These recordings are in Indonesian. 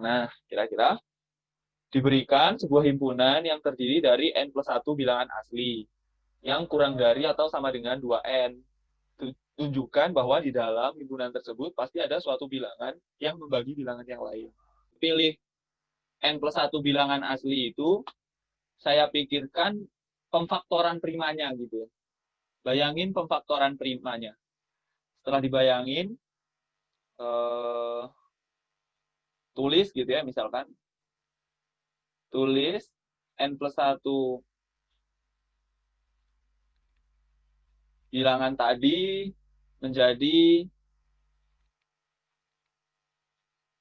Nah, kira-kira diberikan sebuah himpunan yang terdiri dari n plus 1 bilangan asli yang kurang dari atau sama dengan 2n. Tunjukkan bahwa di dalam himpunan tersebut pasti ada suatu bilangan yang membagi bilangan yang lain. Pilih n plus 1 bilangan asli itu, saya pikirkan pemfaktoran primanya gitu ya. Bayangin pemfaktoran primanya. Setelah dibayangin, eh, tulis gitu ya, misalkan. Tulis n plus 1 bilangan tadi menjadi,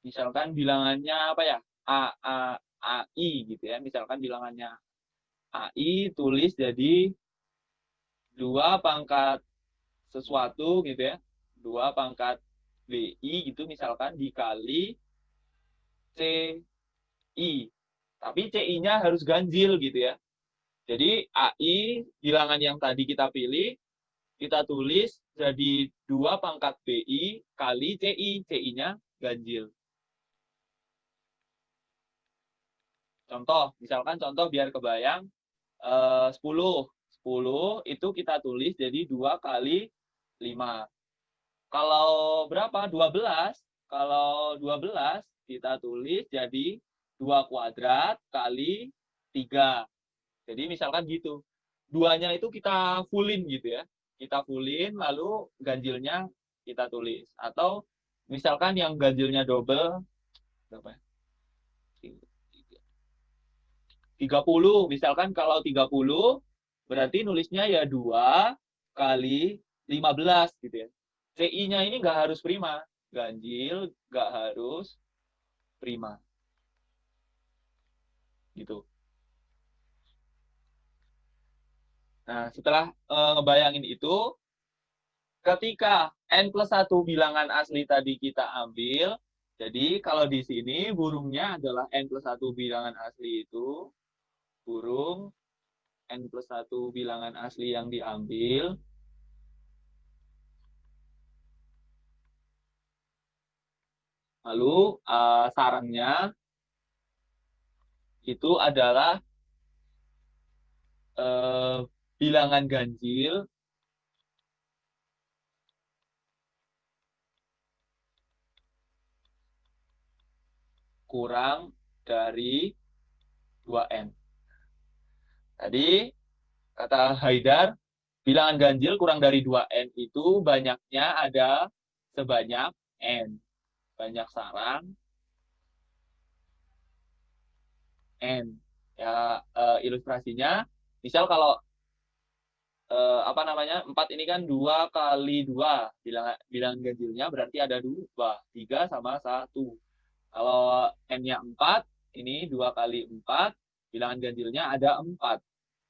misalkan bilangannya apa ya, AI gitu ya, misalkan bilangannya AI, tulis jadi 2 pangkat sesuatu gitu ya, 2 pangkat BI gitu misalkan, dikali CI, tapi CI-nya harus ganjil gitu ya. Jadi AI bilangan yang tadi kita pilih, kita tulis jadi 2 pangkat BI kali CI, CI-nya ganjil. Contoh, misalkan contoh biar kebayang, 10. 10 itu kita tulis jadi 2 kali 5. Kalau berapa? 12. Kalau 12 kita tulis jadi 2 kuadrat kali 3. Jadi misalkan gitu. Duanya itu kita fullin gitu ya. Kita fullin lalu ganjilnya kita tulis. Atau misalkan yang ganjilnya double, berapa ya? 30. Misalkan kalau 30 berarti nulisnya ya 2 kali 15 gitu ya. CI-nya ini nggak harus prima. Ganjil nggak harus prima. Gitu. Nah, setelah ngebayangin itu, ketika n plus 1 bilangan asli tadi kita ambil, jadi kalau di sini burungnya adalah n plus 1 bilangan asli itu, burung n plus 1 bilangan asli yang diambil, lalu sarangnya itu adalah bilangan ganjil kurang dari 2n. Tadi kata Haidar, bilangan ganjil kurang dari 2n itu banyaknya ada sebanyak n. Banyak sarang n. Ya, ilustrasinya, misal kalau apa namanya, 4 ini kan 2 kali 2. Bilangan ganjilnya berarti ada 2. 3 sama 1. Kalau n-nya 4, ini 2 kali 4, bilangan ganjilnya ada 4.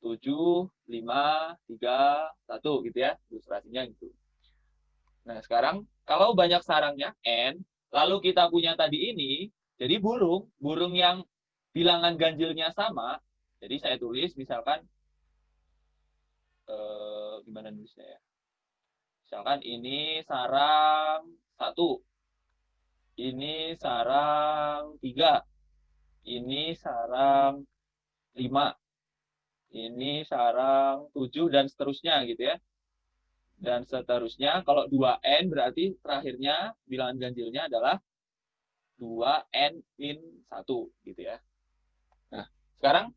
7, 5, 3, 1 gitu ya. Ilustrasinya gitu. Nah, sekarang kalau banyak sarangnya n, lalu kita punya tadi ini, jadi burung yang bilangan ganjilnya sama, jadi saya tulis misalkan, gimana nulisnya ya? Misalkan ini sarang 1, ini sarang 3, ini sarang 5, ini sarang 7, dan seterusnya gitu ya. Dan seterusnya, kalau 2n berarti terakhirnya bilangan ganjilnya adalah 2n min 1 gitu ya. Nah, sekarang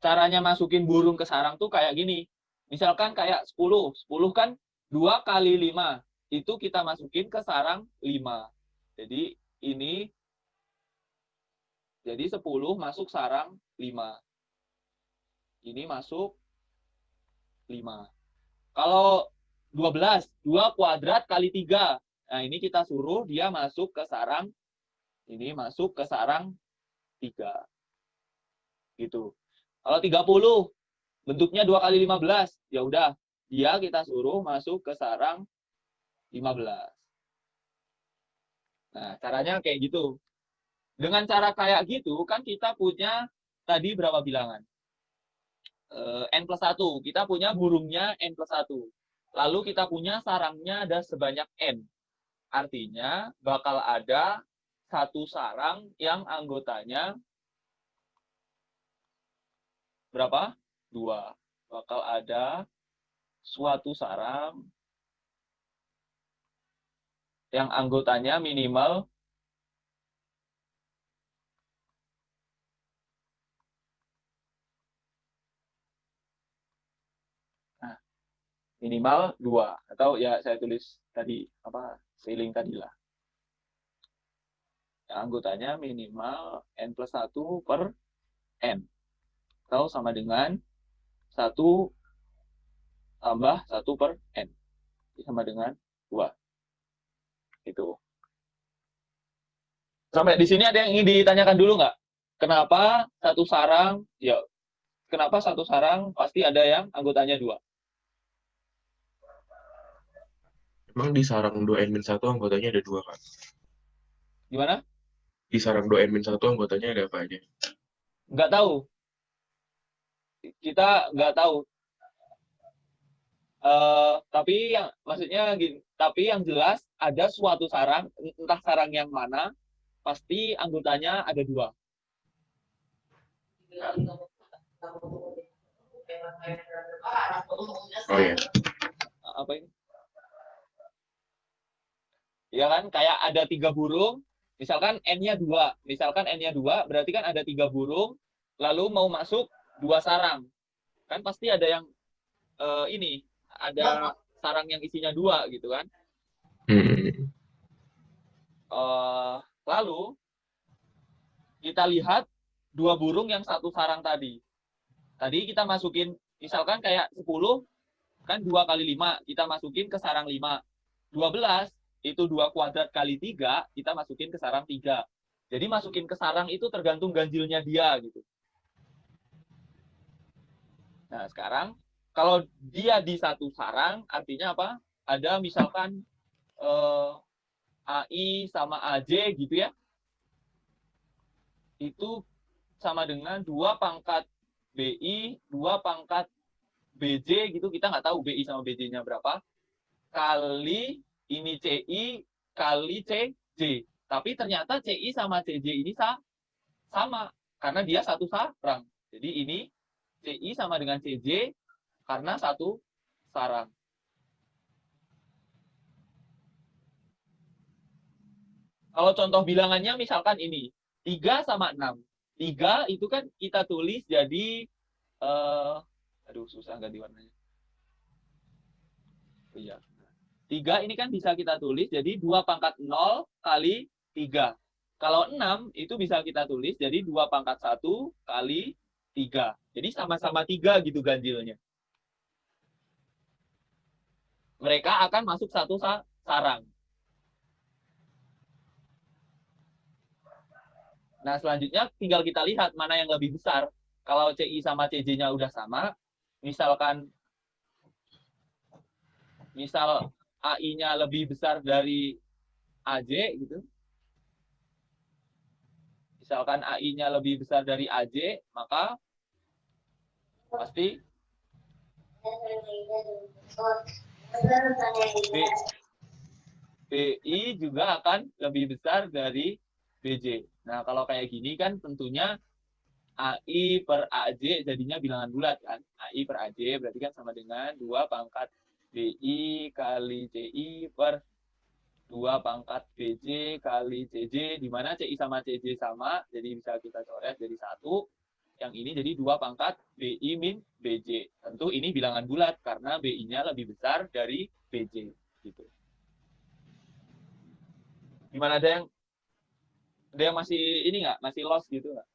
caranya masukin burung ke sarang tuh kayak gini. Misalkan kayak 10. 10 kan 2 kali 5. Itu kita masukin ke sarang 5. Jadi ini, jadi 10 masuk sarang 5. Ini masuk 5. Kalau 12, 2 kuadrat kali 3. Nah, ini kita suruh dia masuk ke sarang, ini masuk ke sarang 3. Gitu. Kalau 30, bentuknya 2 kali 15. Ya udah, dia kita suruh masuk ke sarang 15. Nah, caranya kayak gitu. Dengan cara kayak gitu, kan kita punya tadi berapa bilangan? N plus 1. Kita punya burungnya N plus 1. Lalu kita punya sarangnya ada sebanyak N. Artinya bakal ada satu sarang yang anggotanya berapa? 2. Bakal ada suatu sarang yang anggotanya minimal minimal 2, atau ya saya tulis tadi apa ceiling tadi lah. Yang anggotanya minimal n plus 1 per n, atau sama dengan 1 tambah 1 per n, sama dengan 2. Itu. Sampai di sini ada yang ingin ditanyakan dulu nggak? Kenapa satu sarang, ya kenapa satu sarang pasti ada yang anggotanya 2? Emang di sarang 2n-1 anggotanya ada 2, Kak? Gimana? Di sarang 2n-1 anggotanya ada apa aja? Nggak tahu. Kita nggak tahu. Tapi yang maksudnya gini, tapi yang jelas ada suatu sarang, entah sarang yang mana, pasti anggotanya ada 2. Oh ya. Apa ini? Ya kan, kayak ada 3 burung, misalkan n-nya 2. Misalkan n-nya 2, berarti kan ada 3 burung, lalu mau masuk 2 sarang. Kan pasti ada yang ini, ada sarang yang isinya 2 gitu kan. Lalu kita lihat 2 burung yang satu sarang tadi. Tadi kita masukin, misalkan kayak 10, kan 2 kali 5, kita masukin ke sarang 5. 12, itu 2 kuadrat kali 3, kita masukin ke sarang 3. Jadi masukin ke sarang itu tergantung ganjilnya dia gitu. Nah sekarang, kalau dia di satu sarang, artinya apa? Ada misalkan AI sama AJ gitu ya. Itu sama dengan 2 pangkat BI, 2 pangkat BJ gitu, kita nggak tahu BI sama BJ-nya berapa, kali ini CI kali CJ. Tapi ternyata CI sama CJ ini sama, karena dia satu sarang. Jadi ini CI sama dengan CJ karena satu sarang. Kalau contoh bilangannya misalkan ini, 3 sama 6. 3 itu kan kita tulis jadi, aduh susah ganti warnanya. Iya. 3 ini kan bisa kita tulis jadi 2 pangkat 0 kali 3. Kalau 6 itu bisa kita tulis jadi 2 pangkat 1 kali 3. Jadi sama-sama 3 gitu ganjilnya. Mereka akan masuk satu sarang. Nah, selanjutnya tinggal kita lihat mana yang lebih besar. Kalau CI sama CJ-nya udah sama, misal AI-nya lebih besar dari AJ gitu. Misalkan AI-nya lebih besar dari AJ, maka pasti BI juga akan lebih besar dari BJ. Nah, kalau kayak gini kan tentunya AI per AJ jadinya bilangan bulat kan. AI per AJ berarti kan sama dengan 2 pangkat BI kali CI per 2 pangkat BJ kali CJ, di mana CI sama CJ sama, jadi bisa kita coret jadi 1. Yang ini jadi 2 pangkat BI min BJ. Tentu ini bilangan bulat karena BI-nya lebih besar dari BJ. Gitu. Gimana, ada yang masih ini nggak? Masih lost gitu nggak?